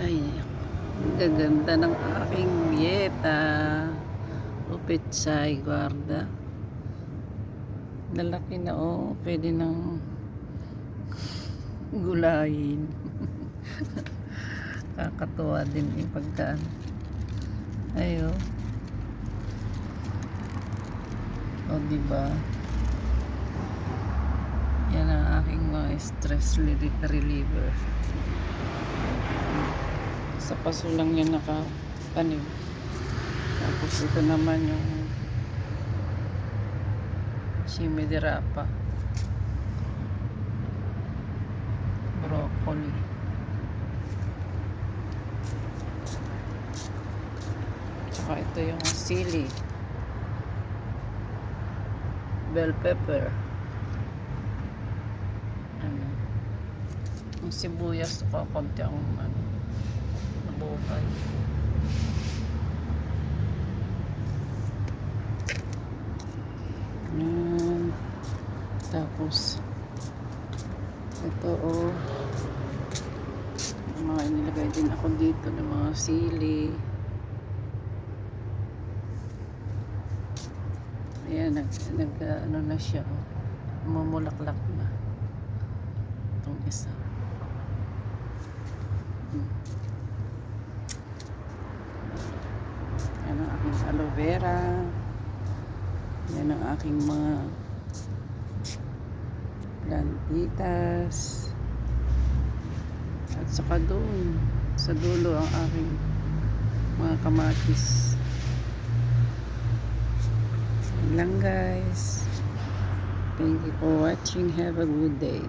Ay, ang gaganda ng aking dieta. Upitsay guarda. Lalaki na oh. Pwede nang gulayin. Kakatuwa din yung pagkaan. Ayo. O diba? Yan ang aking mga stress reliever. Sa paso lang yan nakatanim. Tapos ito naman yung chimidirapa, broccoli, tsaka ito yung sili, bell pepper, yung sibuyas ko konti ang nabukay. Tapos ito oh, mga inilagay din ako dito ng mga sili. Ayan, ano na siya oh, mamulaklak na itong isa. Yan ang aking aloe vera. Yan ang aking mga plantitas. At saka doon sa dulo ang aking mga kamatis. Yan lang guys. Thank you for watching. Have a good day.